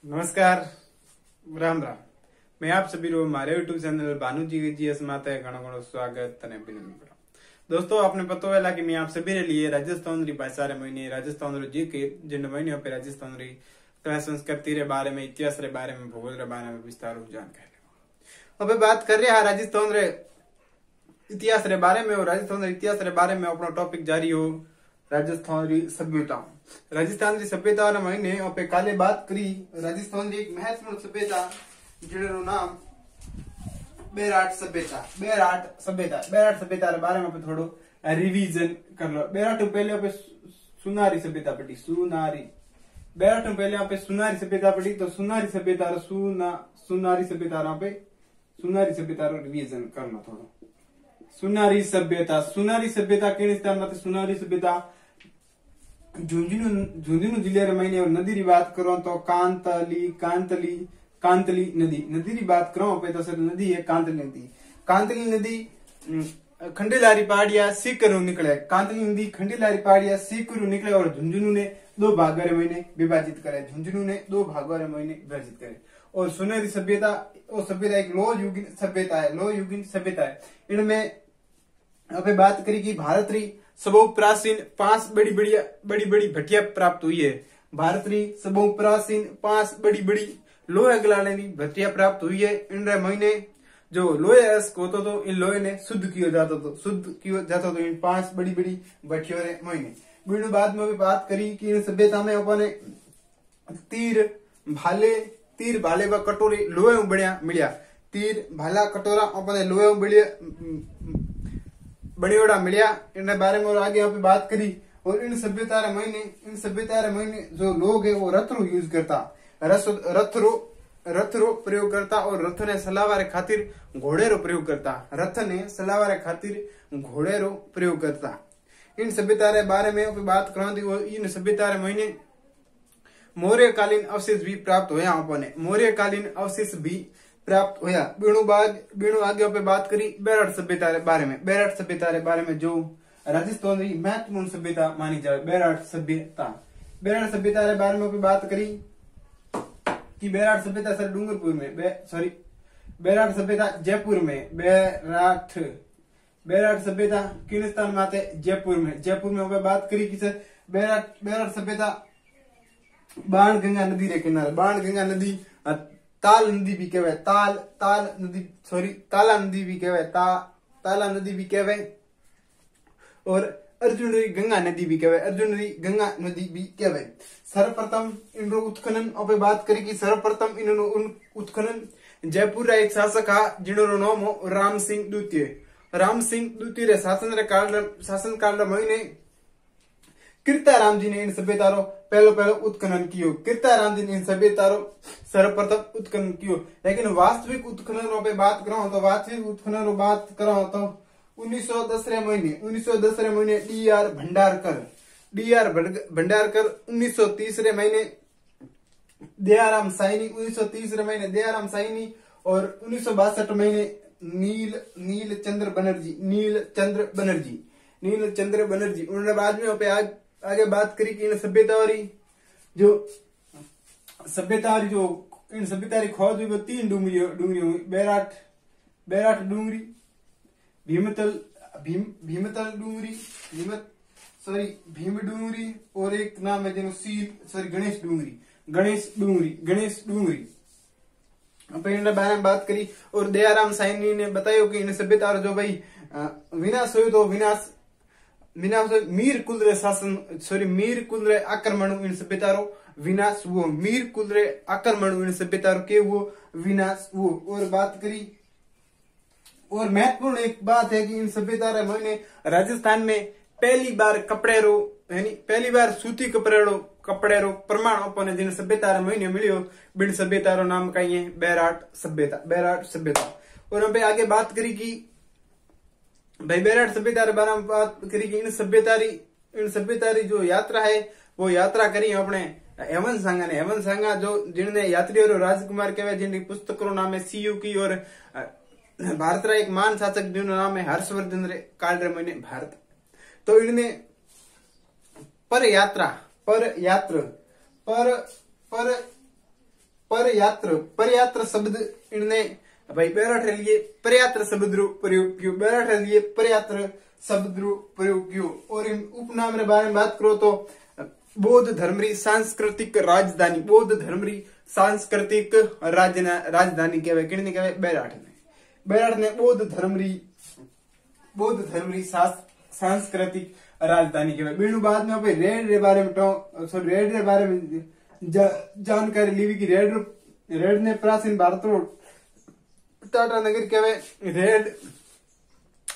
नमस्कार, राम राम। मैं आप सभी रो मारे यूट्यूब चैनल भानु जी माते घणो घणो स्वागत અને અભિનંદન करो। दोस्तों, आपने पता है कि मैं आप सभी के लिए राजस्थान री भाषा रे महीने राजस्थान रो जी के जिन महीने पे राजस्थान री कला संस्कृति रे बारे में, इतिहास रे बारे में, भूगोल रे बारे में विस्तार रूप जानकारी लेवा। अबे बात कर रहे हैं राजस्थान रे इतिहास रे बारे में, और राजस्थान रे इतिहास रे बारे में अपना टॉपिक जारी हो राजस्थान री सभ्यता। राजस्थान की सभ्यता महीने आपे काले बात करी। राजस्थान की एक महत्वपूर्ण सभ्यता जिनरो नाम बेराट सभ्यता। बेराट सभ्यता रे बारे में थोड़ो रिवीजन कर लो। बेराट पहले आपे सुनारी सभ्यता पढ़ी। सुनारी बेराट पहले आपे सुनारी सभ्यता पढ़ी, तो सुनारी सभ्यता रो सुनारी सभ्यता रो रिवीजन करना थोड़ो। सुनारी सभ्यता केने स्थान माते सुनारी सभ्यता झुंझुनू जिले रे महीने और नदी री बात करो तो कांतली नदी री बात करो पे तो नदी है कांतली नदी खंडेलारी पहाड़िया सीकरू निकले। कांतली नदी खंडेलारी पहाड़िया सीकरू निकले और झुंझुनू ने दो भागों रे महीने विभाजित करे। और सुनहरी सभ्यता वो सभ्यता एक लोहयुगीन सभ्यता है। इनमें अबे बात करी कि भारत री सबो प्राचीन 5 बड़ी भट्टियां प्राप्त हुई है। भारत री सबो प्राचीन 5 बड़ी लोहे गलाने की भट्टियां प्राप्त हुई है। इन महीने जो लोहे होता तो इन लोहे ने शुद्ध किया जाता तो इन 5 बड़ी भट्टियों रे महीने। बिनु बाद में भी बात करी कि इन सभ्यता में अपने तीर भाले व कटोरी लोहे बढ़िया मिलिया। तीर भाला कटोरा अपने लोहे बढ़िया बड़ियोड़ा मिलिया। इन बारे में और आगे यहाँ पे बात करी। और इन सभ्यता रे महीने जो लोग है वो रथ रो यूज करता, रथ रो प्रयोग करता, और रथ ने सलावारे खातिर घोड़े रो प्रयोग करता। इन सभ्यता रे बारे में बात करा थी। इन सभ्यता रे महीने मौर्यकालीन अवशेष भी प्राप्त होया। बिनु आगे पे बात करी बेराट सभ्यता रे बारे में जो राजस्थान की महत्वपूर्ण सभ्यता मानी जाए। बेराट सभ्यता रे बारे में बात करी कि बेराट सभ्यता सर डूंगरपुर में बेराट सभ्यता जयपुर में। बेराट सभ्यता किन स्थान में आते? जयपुर में बात करी कि सर बेराट सभ्यता बाणगंगा नदी रे किनारे। बाणगंगा नदी ताला नदी भी कहवे और अर्जुन गंगा नदी भी कहवे। सर्वप्रथम इनरो उत्खनन पे बात करी कि सर्वप्रथम इन्होंने उत्खनन जयपुर रा एक शासक हा जिनरो नाम हो राम सिंह द्वितीय रे शासन काल महीने कीर्ताराम जी ने इन सभ्यता रो पहलो उत्खनन कियो। कीर्ताराम जी ने इन सभ्यता रो सर्वप्रथम उत्खनन कियो। लेकिन वास्तविक उत्खनन पे बात करो तो 1910 रे महीने डी.आर. भंडारकर 1930 रे महीने दयाराम साइनी और 1962 महीने नीलचंद्र बनर्जी। उन्होंने बाद में आगे बात करी कि इन सभ्यता री खोज हुई वो 3 डूंगरी हुई। बेराट डूंगरी, भीम डूंगरी और एक नाम है गणेश डूंगरी। इन बारे में बात करी। और दयाराम साइनी ने बताया कि इन सभ्यता जो भाई विनाश हुई तो मीर कुल रे आक्रमण इन सभ्यता रो विनाश हुओ। विनाश हुओ। और बात करी और महत्वपूर्ण एक बात है कि इन सभ्यता रे महीने राजस्थान में पहली बार सूती कपड़े रो प्रमाण अपने जिन सभ्यता रे महीने मिलियो। बिन सभ्यता रो नाम कही है बेराट सभ्यता। और हम आगे बात करी कि भाई बेराट सभ्यता रे बारे में बात करी कि इन सभ्यता री जो यात्रा है वो यात्रा करी अपने हेमंत सांगा जो जिन्होंने यात्रियों रो राजकुमार कहवे, जिनकी पुस्तक रो नाम है सीयू की। और भारत रा एक महान शासक जिनका नाम है हर्षवर्धन रे काल रे महीने भारत। तो इनने पर परयात्र परयात्र शब्द इनने भाई बेराठे लिए परयात्र शब्द रो प्रयोग क्यों, बेराठे लिए परयात्र शब्द रो प्रयोग क्यों। और इन उपनाम रे बारे में बात करो तो बौद्ध धर्म री सांस्कृतिक राजधानी, बौद्ध धर्म री सांस्कृतिक राजधानी कहवे, किने कहवे बेराठ ने। बेराठ ने बौद्ध धर्म री सांस्कृतिक राजधानी कहवे। बीणु बाद में भाई रेड रे बारे में रेड रे बारे में जानकारी लीवी की रेड ने प्राचीन भारत रो टाटा नगर कहवे।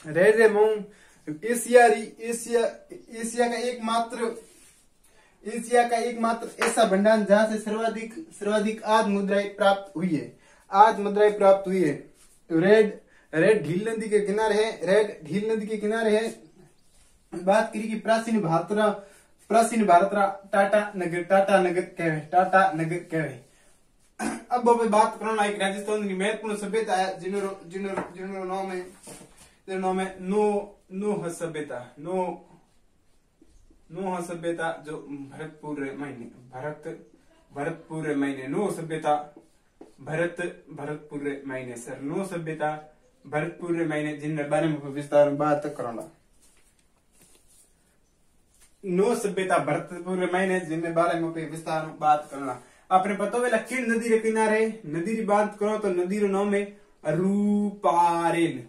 रेड रे मुंह एशिया का एकमात्र ऐसा भंडार जहां से सर्वाधिक आज मुद्राएं प्राप्त हुई है। रेड ढील नदी के किनारे है। बात करी कि प्राचीन भारत टाटा नगर कहवे। अब बात करना एक राजस्थान की महत्वपूर्ण सभ्यता है जिन्होंने नाम है नोह सभ्यता जो भरतपुर महीने नो सभ्यता भरतपुर महीने सर नो सभ्यता भरतपुर महीने जिन बारे में विस्तार में बात करना। नो सभ्यता भरतपुर महीने जिन बारे में विस्तार में बात करना। आपने पता होगा किन नदी के किनारे नदी की बात करो तो नदी रो नाम है रूपारेल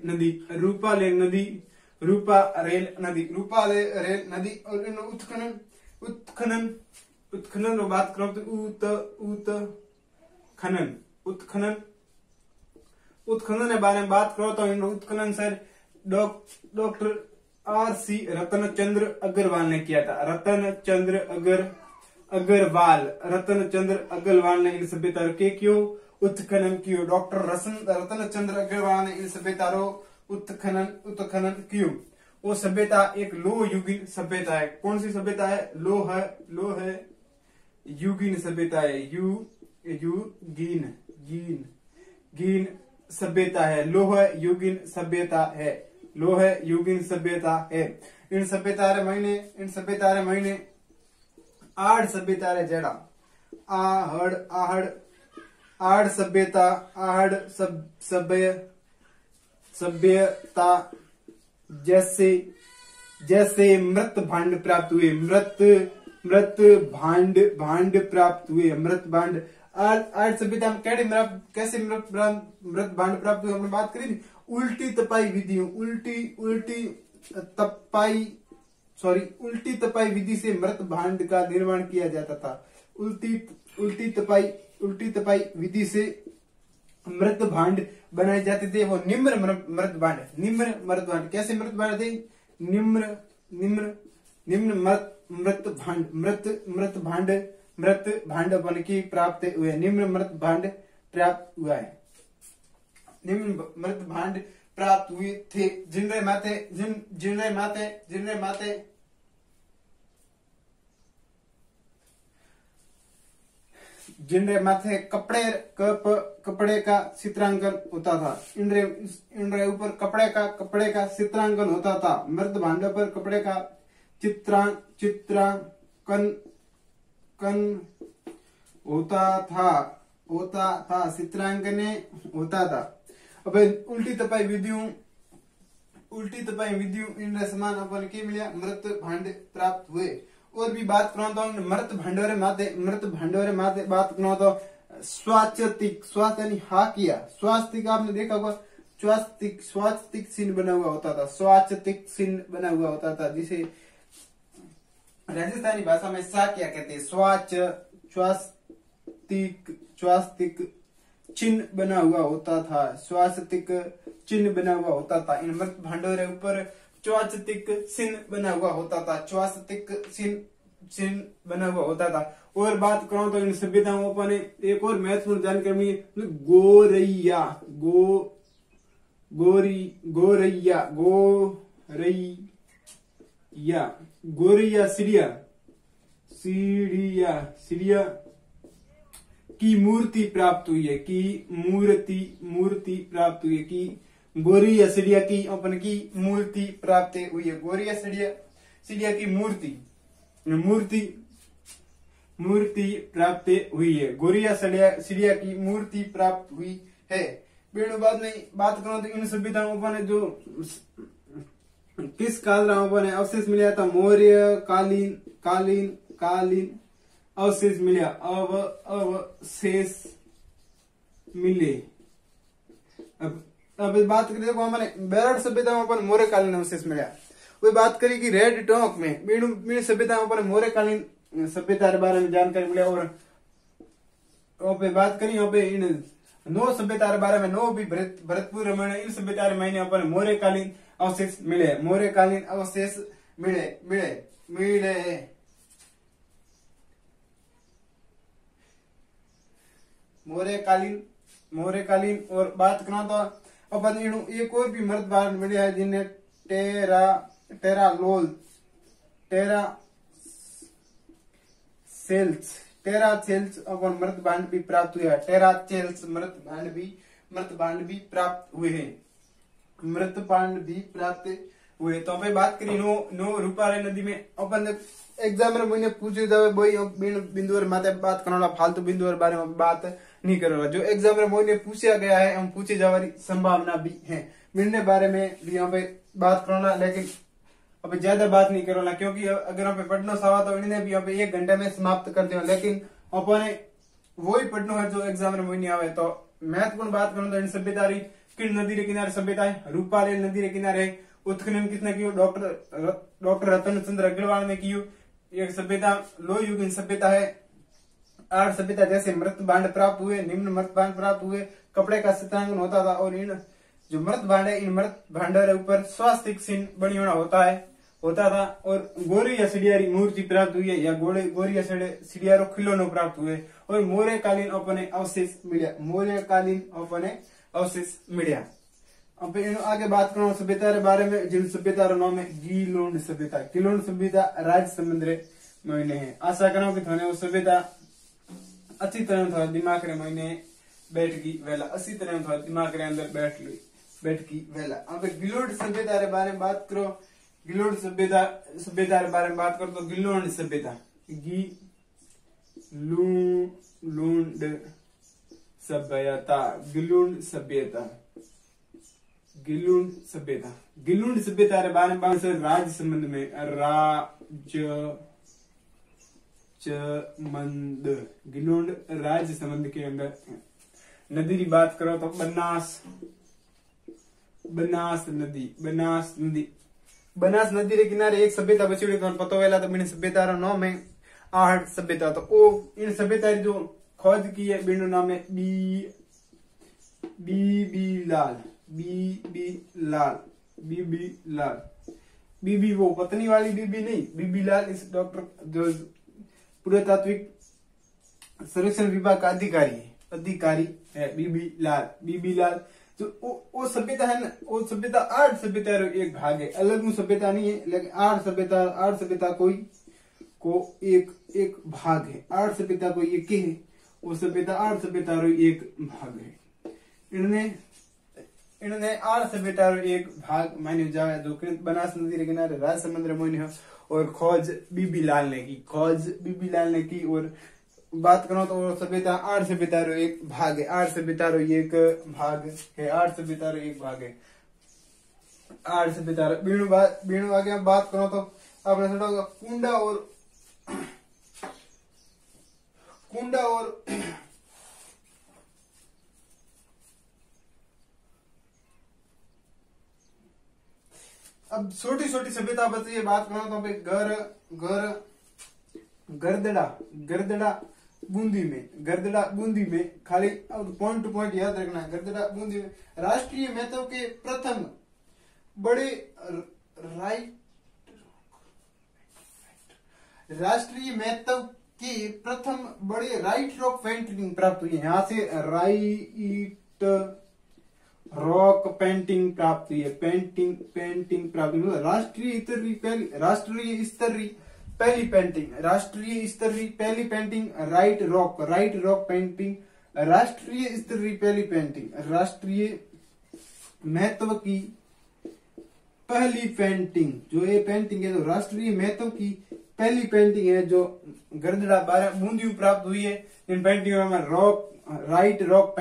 नदी। और उत्खनन बात करो तो उत्खनन के बारे में बात करो तो उत्खनन सर डॉक्टर R.C. रतनचंद्र अग्रवाल ने किया था। रतनचंद्र अग्रवाल ने इन सभ्यता के क्यों उत्खनन कियो। डॉक्टर रतनचंद्र अग्रवाल ने इन सभ्यता रो उत्खनन कियो। वो सभ्यता एक लोह युगीन सभ्यता है। कौन सी सभ्यता है? लोह युगीन सभ्यता है। गीन सभ्यता है। लोह युगीन सभ्यता है। इन सभ्यता रे महीने आड़ सभ्यता रे जेड़ा आड़ सभ्यता जैसे मृत भांड प्राप्त हुए। मृत भांड प्राप्त हुए। आड़ सभ्यता में कैसे मृत भांड प्राप्त हुए हमने बात करी थी। उल्टी तपाई विधि से मृत भांड का निर्माण किया जाता था। उल्टी तपाई विधि से मृत भांड बनाए जाते थे। वो निम्न मृत भांड कैसे मृत भांड थे? निम्न मृत भांड बन की प्राप्त हुए। निम्न मृत भांड प्राप्त हुआ है। निम्न मृत भांड प्राप्त हुए थे जिनरे माथे कपड़े का चित्रांकन होता था। इनरे ऊपर कपड़े का चित्रांकन होता था। मृत भांडों पर कपड़े का चित्रांकन होता था। अब उल्टी तपाई विधियों इन समान अपन के मिला मृत भांड प्राप्त हुए। और भी बात करो तो मृत भंडोरे माते बात करो तो स्वास्थ्य हाकिया। स्वास्थ्य आपने देखा होगा स्वास्तिक चिन्ह बना हुआ होता था। स्वास्तिक चिन्ह बना हुआ होता था जिसे राजस्थानी भाषा में साकिया कहते हैं। स्वास्तिक चिन्ह बना हुआ होता था। स्वास्तिक चिन्ह बना हुआ होता था। इन मृत भंडोरे ऊपर स्वास्तिक चिन्ह बना हुआ होता था। स्वास्तिक चिन्ह बना हुआ होता था। और बात करो तो इन सभ्यताओं पर एक और महत्वपूर्ण जानकारी गोरैया सीढ़िया की मूर्ति प्राप्त हुई है। मूर्ति प्राप्त हुई है कि गोरैया सीढ़िया की अपन की मूर्ति प्राप्त हुई है। गोरैया सीढ़िया की मूर्ति मूर्ति प्राप्त हुई है। गोरिया सीढ़िया की मूर्ति प्राप्त हुई है। फिर बाद में बात करो तो इन सभ्यताओं पर जो किस कालराओं पर अवशेष मिला था, मौर्य कालीन अवशेष मिला, अवशेष मिले। अब बात करें देखो हमारे बेरड सभ्यताओं पर मौर्य कालीन अवशेष मिला। वो बात करी कि रेड टॉक में बीणु सभ्यताओं पर मौर्य कालीन सभ्यता के बारे में जानकारी मिले। और पे बात करी यहाँ पे इन 9 सभ्यता के बारे में 9 भी भरतपुर रामायण इन सभ्यता के महीने पर मौर्य कालीन अवशेष मिले, मौर्य कालीन अवशेष मिले। मौर्य कालीन और बात करो तो अपन एक और भी मर्द बार मिले है जिन्हें टेरा सेल्स अपन मर्द बांड भी प्राप्त हुआ है। टेरा सेल्स मर्द बांड भी प्राप्त हुए हैं। तो अपन बात करी नो रूपारे नदी में अपन एग्जाम में मैंने पूछे जावे बोई बिंदु और माते बात करना फालतू बिंदु और बारे में बात नहीं करोगा। जो एग्जाम में मैंने पूछा गया है हम पूछे जाने की संभावना भी है। मिलने बारे में भी यहाँ पे बात करना, लेकिन अब ज्यादा बात नहीं करोना क्योंकि अगर यहाँ पे पढ़ना सवा तो इन्हें भी यहाँ पे 1 घंटे में समाप्त कर दो। लेकिन अपने वही पढ़ना है जो एग्जाम में नहीं आवे। तो महत्वपूर्ण बात करूँ तो इन सभ्यता किन नदी के किनारे सभ्यता है, रूपारेल नदी के किनारे उत्खनन किसने किया, डॉक्टर रतन चंद्र अग्रवाल ने किया। एक सभ्यता लोह युग सभ्यता है। 8 सभ्यता जैसे मृत भांड प्राप्त हुए, निम्न मृत भांड प्राप्त हुए, कपड़े का चित्रांकन होता था। और इन जो मृत भांड है इन मृत भांडों के ऊपर स्वास्तिक चिन्ह बनी होना होता था। और गोरी या सिडियारी मूर्ति प्राप्त हुई है या गोरी या सिडियारो खिलौने प्राप्त हुए। और मौर्य कालीन अपने अवशेष मिला। अब आगे बात करो सभ्यता के बारे में जिन सभ्यता का नाम है गीलोंड सभ्यता राज्य समुद्र महीने है। आशा करो कि थाने वो सभ्यता अच्छी तरह थोड़ा दिमाग रे महीने बैठ गई वेला, अच्छी तरह थोड़ा दिमाग रे अंदर बैठ गई वेला। अब गिलोंड सभ्यता के बारे में बात करो। गिलोंड सभ्यता के बारे में बात करो तो गिलोंड सभ्यता गिलुंड सभ्यता के बारे में राज्य संबंध में गिलुंड राज्य संबंध के अंदर नदी की बात करो तो बनास नदी के किनारे एक सभ्यता बची हुई पता वेला तो इन सभ्यता का नाम है आहट सभ्यता। तो ओ इन सभ्यता जो खोज की है बिनु नाम है बीबी वो पत्नी वाली बीबी नहीं, बीबी लाल इस डॉक्टर जो पुरातात्विक संरक्षण विभाग का अधिकारी है। बीबी लाल जो वो सभ्यता है ना, वो सभ्यता 8 सभ्यता एक भाग है, अलग सभ्यता नहीं है लेकिन 8 सभ्यता को एक भाग है। 8 सभ्यता को एक है, वो सभ्यता 8 सभ्यता एक भाग है। इन्होंने 8 सभ्यता एक भाग माने जाए जो बनास नदी के किनारे राज समुद्र में है। और खोज बीबी लाल ने की। और बात करो तो सभ्यता 8 सभ्यता एक भाग है। 8 सभ्यता एक भाग है। 8 सभ्यता बीणु आगे बात करो तो आपने सुना कुंडा और अब छोटी सभ्यता बची है। बात करो तो गरदड़ा बूंदी में खाली पॉइंट टू पॉइंट याद रखना। गरदड़ा बूंदी में राष्ट्रीय महत्व के प्रथम बड़े राइट रॉक पेंटिंग प्राप्त हुई है। यहाँ से राइट रॉक पेंटिंग प्राप्त हुई है। पेंटिंग प्राप्त हुई है। राष्ट्रीय स्तरीय पहली पेंटिंग राइट रॉक पेंटिंग राष्ट्रीय स्तरीय पहली पेंटिंग। राष्ट्रीय महत्व की पहली पेंटिंग जो ये पेंटिंग है तो राष्ट्रीय महत्व की पहली पेंटिंग है जो गरदड़ा 12 बूंदियों प्राप्त हुई है। इन पेंटिंगों में राइटर रॉक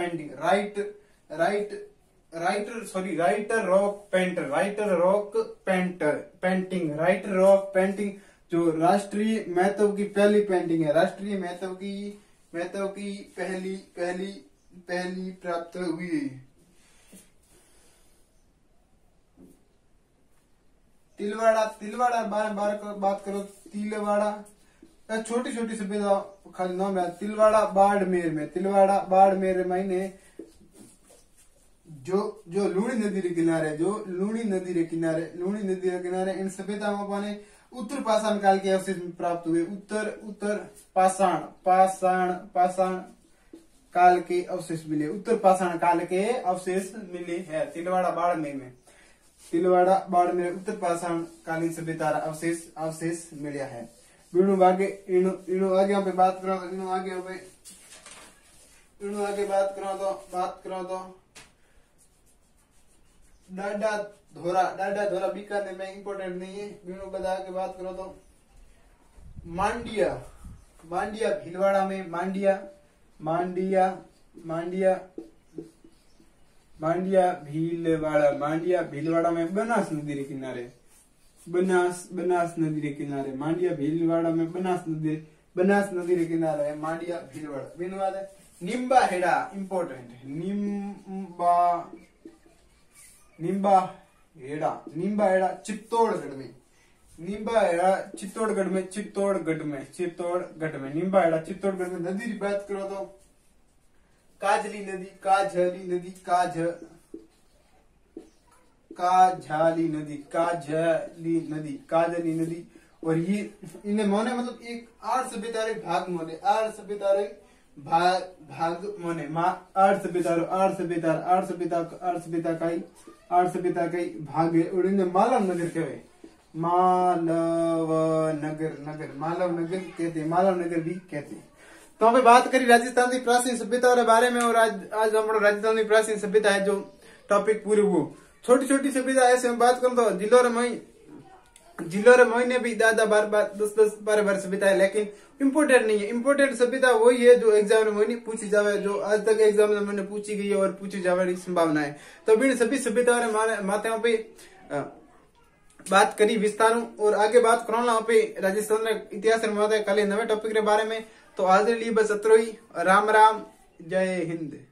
पेंटिंग जो राष्ट्रीय महत्व की पहली पेंटिंग है, राष्ट्रीय महत्व की पहली प्राप्त हुई। तिलवाड़ा बात करो। तिलवाड़ा छोटी सभ्यता खाली नाम है। तिलवाड़ा बाड़मेर मायने जो लूणी नदी रे किनारे इन सभ्यताओं पाने उत्तर पाषाण काल के अवशेष प्राप्त हुए। उत्तर पाषाण काल के अवशेष मिले। उत्तर पाषाण काल के अवशेष मिले है तिलवाड़ा बाड़मेर उत्तर पाषाण कालीन सभ्यता अवशेष मिले है। इनु आगे पे बात करो तो डाडा धोरा बीकानेर में इम्पोर्टेंट नहीं है। बिनु बता के बात करो तो मांडिया भीलवाड़ा में भीलवाड़ा में बनास नदी के किनारे मांडिया भीलवाड़ा में बनास नदी के किनारे है मांडिया भीलवाड़ा। बिनु बात है निम्बा हेड़ा इम्पोर्टेंट है। निम्बा हेड़ा चित्तौड़गढ़ में निम्बा नदी की बात करो तो काजली नदी और ये इन्हें मोने मतलब एक आठ सभ्यता भाग मोने आठ सभ्यता का भाग है और इन्हें मालव नगर भी कहते हैं। तो हम बात करी राजस्थान की प्राचीन सभ्यता के बारे में और आज हम राजस्थान की प्राचीन सभ्यता है जो टॉपिक पूरे वो छोटी सभ्यता ऐसे हम बात करूं तो जिलों रे महीने भी 10-12 सभ्यता है लेकिन इम्पोर्टेंट नहीं है। इम्पोर्टेंट सभ्यता वही है जो एग्जाम में महीने पूछी जावे, जो आज तक एग्जाम में मैंने पूछी गई है और पूछी जावे की संभावना है। तो इन सभी सभ्यता माताओं पे बात करी विस्तार और आगे बात करो पे राजस्थान इतिहास माता कल नवे टॉपिक के बारे में। तो आज लिए बस अत्रो ही। राम जय हिंद।